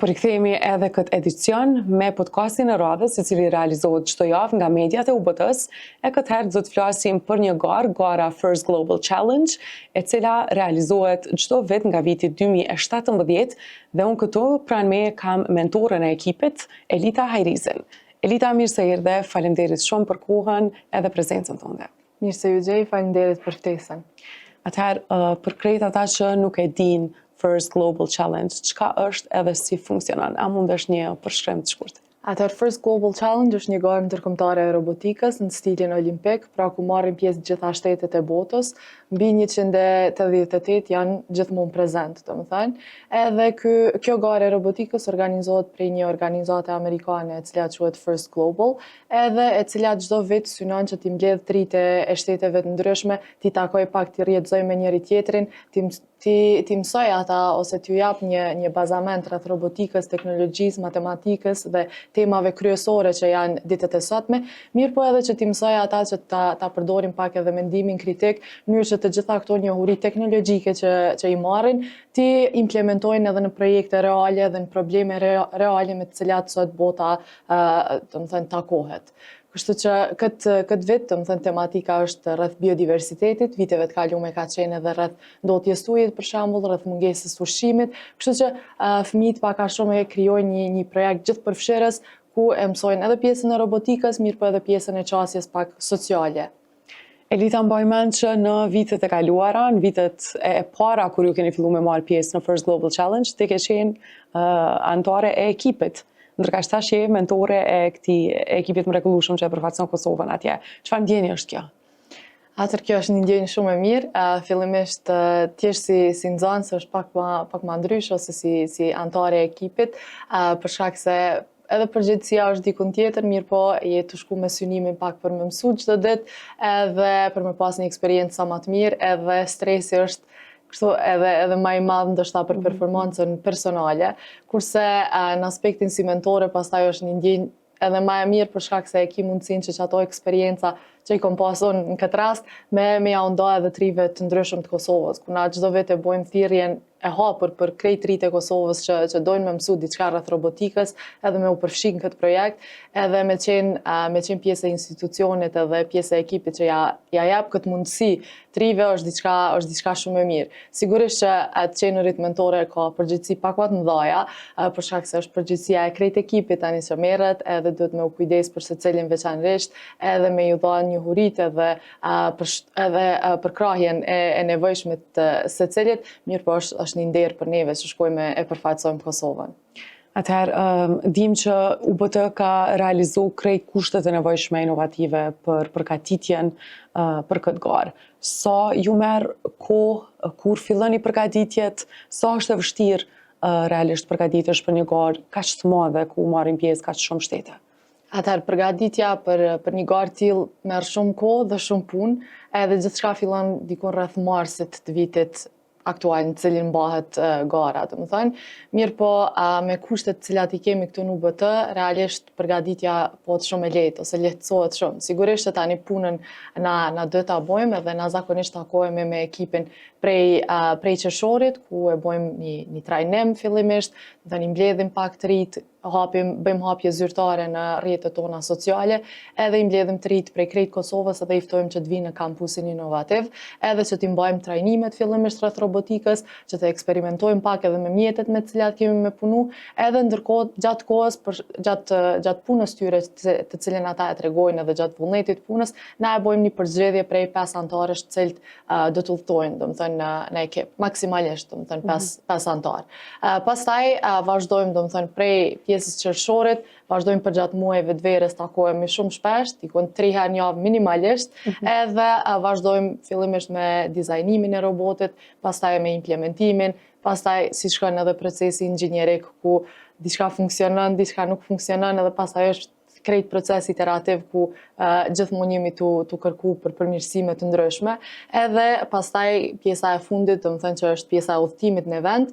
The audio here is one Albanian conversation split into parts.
Përikthehemi edhe këtë edicion me podcastin e radhës, i cili realizohet çdo javë nga mediat e UBT-s, e këtë herë do të flasim për një garë, gara First Global Challenge, e cila realizohet çdo vit nga viti 2017, dhe unë këtu pranë meje kam mentorën e ekipit, Elita Hajrizin. Elita, mirë se erdhe, faleminderit shumë për kohën edhe prezencën tënde. Mirë se ju gjej, faleminderit për ftesën. Atëherë, për krejt ata që nuk e din First Global Challenge, çka është edhe si funksionon? A mundesh një përshkrim të shkurt? Atëherë First Global Challenge është një garë ndërkombëtare e robotikës në stilin olimpik, pra ku marrin pjesë gjitha shtetet e botës, mbi 188 janë gjithmonë prezent, domethënë. Edhe kjo garë e robotikës organizohet prej një organizate amerikane e cila quhet First Global, edhe e cila çdo vit synon që t'i mbledh trite e shteteve të ndryshme, t'i takoj pak, t'i rrjetëzoj me njëri tjetrin, ti mësoj ata ose t'ju jap një bazament rreth robotikës, teknologjisë, matematikës dhe temave kryesore që janë ditët e sotme, mirë po edhe që ti mësoj ata që ta përdorin pak edhe mendimin kritik, në mënyrë që të gjitha këto njohuri teknologjike që i marrin, ti implementojnë edhe në projekte reale dhe në probleme reale me të cilat sot bota domethënë takohet. Kështu që këtë vit, domethënë tematika është rreth biodiversitetit, viteve të kaluara ka qenë edhe rreth ndotjes së ujit për shembull, rreth mungesës së ushqimit, kështu që fëmijët pak a shumë e krijojnë një projekt gjithëpërfshirës ku e mësojnë edhe pjesën e robotikës, mirë po edhe pjesën e qasjes pak sociale. Elita, mbaj mend që në vitet e kaluara, në vitet e para kur ju keni filluar me marrë pjesë në First Global Challenge, ti ke qenë anëtare e ekipit. Ndërkaq tash je mentore e këtij ekipit mrekullueshëm që e përfaqëson Kosovën atje. Çfarë ndjeni është kjo? Atëherë kjo është një ndjenjë shumë e mirë. Fillimisht thjesht si nxënës është pak më ndryshe ose si anëtare e ekipit, për shkak se edhe përgjegjësia është dikun tjetër, mirë po je të shku me synimin pak për me mësu çdo ditë, edhe për me pas një eksperiencë sa më të mirë, edhe stresi është kështu edhe më i madh ndoshta për performancën personale, kurse në aspektin si mentore pastaj është një ndjenjë edhe më e mirë për shkak se e ki mundësinë që ato eksperienca që i kom pasur në këtë rast me ja u nda edhe trive të ndryshëm të Kosovës, ku na çdo vit e bëjmë thirrjen e hapur për krejt tritë e Kosovës që dojnë me mësu diçka rreth robotikës, edhe me u përfshi në këtë projekt, edhe me qenë pjesë e institucionit edhe pjesë e ekipit që ja jap këtë mundësi trive është diçka shumë e mirë. Sigurisht që atë qenurit mentore ka përgjegjësi pak më të mëdha, për shkak se është përgjegjësia e krejt ekipit tani që merret, edhe duhet me u kujdes për secilin veçanërisht, edhe me ju dhënë njohuritë edhe përkrahjen e nevojshme të secilit, mirë po është një nder për neve që shkojmë e përfaqësojmë Kosovën. Atëherë, dim që UBT ka realizu krejt kushtet e nevojshme inovative për përgatitjen për këtë garë. Sa ju merr kohë kur filloni përgatitjet, sa është e vështirë realisht përgatitesh për një garë kaq të madhe ku marrin pjesë kaq shumë shtete? Atëherë, përgatitja për një garë tillë merr shumë kohë dhe shumë punë, edhe gjithçka fillon dikun rreth marsit të vitit aktual në cilin mbahet gara, domethënë. Mirë po, me kushtet të cilat i kemi këtu në UBT, realisht përgatitja po të shumë e lehtë ose lehtësohet shumë. Sigurisht që tani punën na do ta bëjmë edhe na zakonisht takohemi me ekipin prej qershorit, ku e bëjmë një trajnim fillimisht, tani mbledhim pak të rit, bëjmë hapje zyrtare në rrjetet tona sociale, edhe i mbledhim të rit prej krejt Kosovës edhe i ftojmë që të vinë në kampusin inovativ, edhe që t'i mbajmë trajnimet fillimisht rreth robotikës, që të eksperimentojmë pak edhe me mjetet me të cilat kemi me punu, edhe ndërkohë gjatë kohës, gjatë punës tyre të cilën ata e tregojnë edhe gjatë vullnetit punës, na e bëjmë një përzgjedhje prej 5 anëtarësh të cilët do të udhtojnë, domethënë në ekip, maksimalisht, domethënë 5 anëtar. Pastaj vazhdojmë domethënë prej pjesës qershorit, vazhdojmë përgjatë muajve të verës, takohemi shumë shpesh, dikon 3 herë në javë minimalisht, edhe vazhdojmë fillimisht me dizajnimin e robotit, pastaj me implementimin, pastaj si shkon edhe procesi inxhinierik ku diçka funksionon, diçka nuk funksionon, edhe pastaj është krejt proces iterativ ku gjithmonë jemi tu kërku për përmirësime të ndryshme, edhe pastaj pjesa e fundit, domethënë që është pjesa e udhëtimit në event,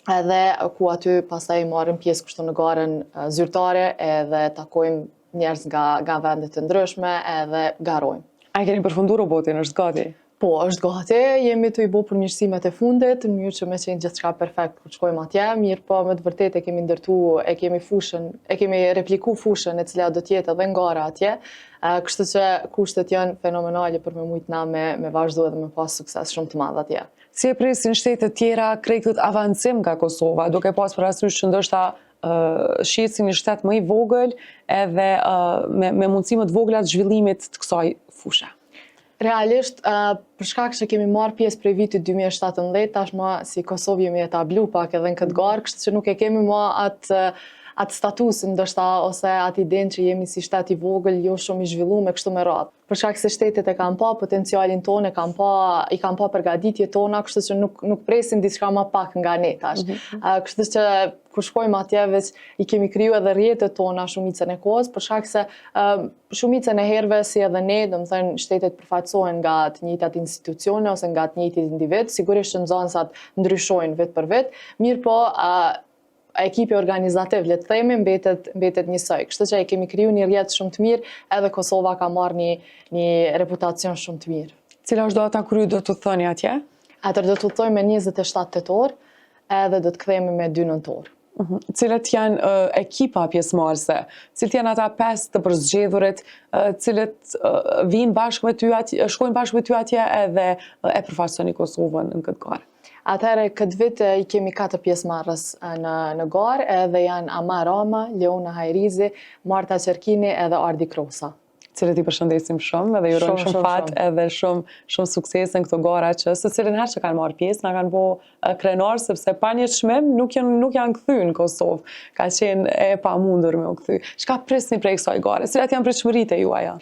edhe ku aty pastaj marrim pjesë kështu në garën zyrtare edhe takojmë njerëz nga vende të ndryshme edhe garojmë. A keni përfunduar robotin, është gati? Po, është gati, jemi të i bo përmirësimet e fundit, në mënyrë që me qenë gjithçka perfekt kur shkojmë atje, mirë po me të vërtet e kemi ndërtu, e kemi repliku fushën e cila do t'jetë edhe nga gara atje, kështu që kushtet janë fenomenale për me mujt na me vazhdu edhe me pas sukses shumë të madh atje. Si e presin shtetet tjera krejt avancim nga Kosova, duke pas parasysh që ndoshta shihet si një shtet më i vogël edhe me mundësi më të vogla të zhvillimit të kësaj fushë. Realisht, për shkak që kemi marrë pjesë prej vitit 2017, tashma si Kosovë jemi etablu pak edhe në këtë garë, kështu që nuk e kemi më atë statusin ndoshta ose atë idenë që jemi si shtet i vogël, jo shumë i zhvilluar me kështu me radhë. Për shkak se shtetet e kanë pa potencialin tonë, i kanë pa përgatitjet tona, kështu që nuk presin diçka më pak nga ne tash. Kështu që kur shkojmë atje veç i kemi kriju edhe rrjetet tona shumicën e kohës, për shkak se shumicën e herëve si edhe ne, domethënë shtetet përfaqësohen nga të njëjtat institucione ose nga të njëjtit individ, sigurisht që nxënësat ndryshojnë vit për vit, mirë po ekipi organizativ, le të themi, mbetet njësoj. Kështu që e kemi kriju një rrjet shumë të mirë, edhe Kosova ka marrë një reputacion shumë të mirë. Cila është data kur ju do të thoni atje? Atër do të udhtojmë me 27 tetor, edhe do të kthehemi me 2 nëntor. Cilët janë ekipa pjesëmarrëse, cilët janë ata 5 të përzgjedhurit, cilët vinë bashkë me ty atje, shkojnë bashkë me ty atje edhe e përfaqësoni Kosovën në këtë garë. Atëherë, këtë vit i kemi 4 pjesëmarrës në garë, edhe janë Ama Rama, Leona Hajrizi, Marta Qerkini edhe Ardi Krosa. Cilët i përshëndesim shumë edhe ju urojmë shumë fat edhe shumë suksese në këto gara që se cilën herë që kanë marrë pjesë, na kanë bo krenar sepse pa një çmim nuk janë kthyer në Kosovë. Ka qenë e pamundur me u kthy. Çka prisni prej kësaj gare? Cilat janë pritshmëritë e juaja?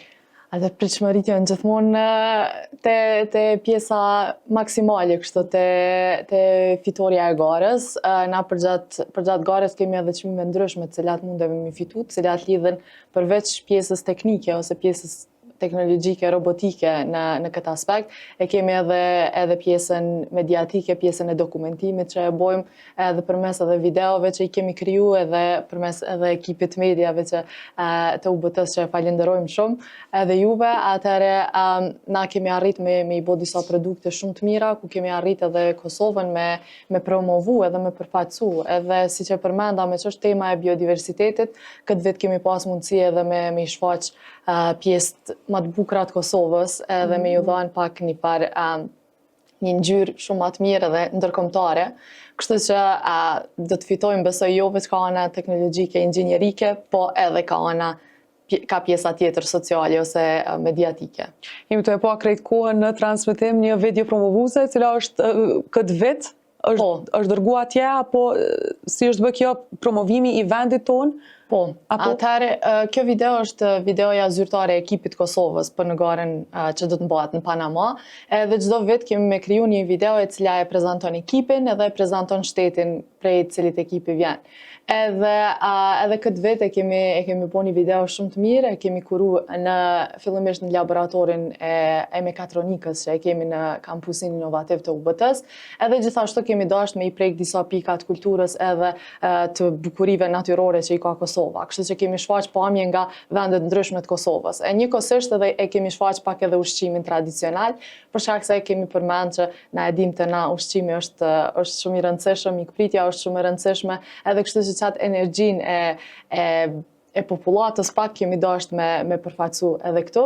Atë pritshmëritë janë gjithmonë te pjesa maksimale, kështu te fitoria e garës. Na përgjatë garës kemi edhe çmime ndryshme të cilat mundemi mi fitu, të cilat lidhen përveç pjesës teknike ose pjesës teknologjike, robotike në këtë aspekt, e kemi edhe pjesën mediatike, pjesën e dokumentimit që e bojmë edhe përmes edhe videove që i kemi kriju edhe përmes edhe ekipit mediave që të UBT-s që e falenderojmë shumë, edhe juve, atëherë na kemi arrit me i bo disa produkte shumë të mira, ku kemi arrit edhe Kosovën me promovu edhe me përfaqësu, edhe si që përmenda me që është tema e biodiversitetit, këtë vit kemi pas mundësi edhe me i shfaq pjesë më të bukura të Kosovës edhe me ju dhanë pak një ngjyrë shumë më të mirë edhe ndërkombëtare. Kështu që do të fitojmë besoj jo veç ka ana teknologjike, inxhinierike, po edhe ka pjesa tjetër sociale ose mediatike. Jemi të e pa krejt kohën në transmetim një video promovuese, cila është këtë vit, është dërgu atje, apo si është bë kjo promovimi i vendit tonë? Po, atëherë, kjo video është videoja zyrtare e ekipit Kosovës për në garën që do të mbahet në Panama, edhe çdo vit kemi me kriju një video e cila e prezanton ekipin edhe e prezanton shtetin prej cilit ekipi vjen. Edhe këtë vit e kemi bo një video shumë të mirë, e kemi kuru fillimisht në laboratorin e mekatronikës që e kemi në kampusin inovativ të UBT-s, edhe gjithashtu kemi dashur me i prek disa pika të kulturës edhe të bukurive natyrore që i ka Kosova, kështu që kemi shfaq pamje nga vendet ndryshme të Kosovës. E njëkohësisht edhe e kemi shfaq pak edhe ushqimin tradicional, për shkak se e kemi përmend që na e dim të na ushqimi është shumë i rëndësishëm, mikpritja është shumë e rëndësishme, edhe kështu që qatë energjin e popullatës pak kemi dashur me përfaqësu edhe këtu.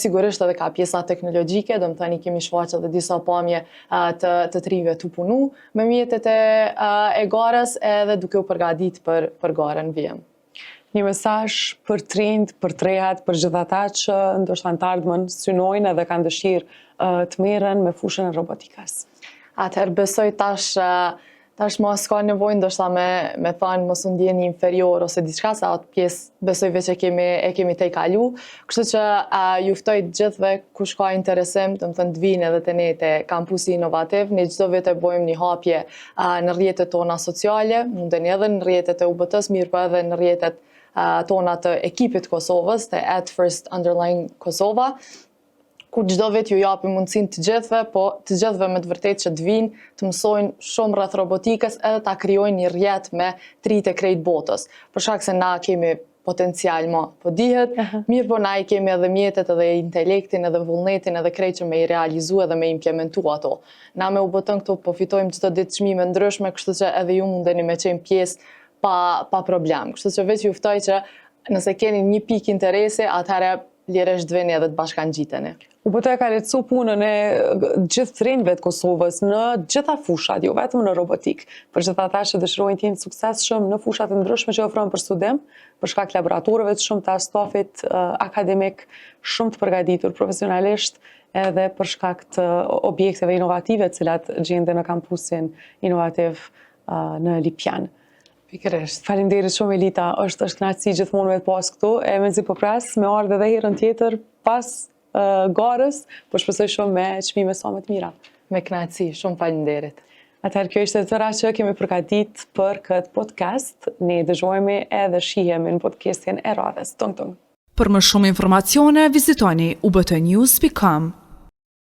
Sigurisht edhe ka pjesa teknologjike, do të thënë kemi shfaqur edhe disa pamje të trive të punu me mjetet e garës edhe duke u përgatit për garën vjem. Një mesazh për trind, për trehat, për gjithë ata që ndoshta të ardhmen synojnë edhe kanë dëshirë të merren me fushën e robotikës. Atëherë besoj tash mos ka nevojë ndoshta me thënë mos u ndjeni inferior ose diçka, se atë pjesë besoj veç e kemi te kalu. Kështu që ju ftoj të gjithëve kush ka interesim, domethënë të vinë edhe te ne te kampusi inovativ, ne çdo vit e bojmë një hapje në rrjetet tona sociale, mundeni edhe në rrjetet e UBT-s, mirë po edhe në rrjetet tona të ekipit Kosovës, të @first_Kosova, ku çdo vit ju japim mundësinë të gjithëve, po të gjithëve me të vërtetë që të vinë, të mësojnë shumë rreth robotikës edhe ta krijojnë një rrjet me tritë krejt botës. Për shkak se na kemi potencial ma. Po dihet, mirë po na i kemi edhe mjetet, edhe intelektin, edhe vullnetin, edhe krejt që me i realizu edhe me implementu ato. Na me UBT këtu po fitojmë çdo ditë çmime ndryshme, kështu që edhe ju mundeni me qenë pjesë pa problem. Kështu që veç ju ftoj që nëse keni një pikë interesi, atëherë lirisht vini edhe të bashkangjiteni. UBT ka lehtësu punën e gjithë të rinjve të Kosovës në gjitha fushat, jo vetëm në robotik. Për gjithë ata që dëshirojnë të jenë suksesshëm në fushat e ndryshme që ofrojnë për studim, për shkak laboratorëve të shumta, stafit akademik shumë të përgatitur profesionalisht, edhe për shkak të objekteve inovative të cilat gjenden në kampusin inovativ në Lipjan. Pikërisht. Faleminderit shumë Elita, është kënaqësi gjithmonë me të pas këtu, e mezi po pres me ardhe edhe herën tjetër pas garës, po shpresoj shumë me çmime sa më të mira. Me kënaqësi, shumë faleminderit. Atëherë kjo ishte tëra që kemi përgatit për këtë podcast. Ne dëgjojmë edhe shihemi në podcastin e radhës. Tung tung. Për më shumë informacione, vizitoni ubtnews.com.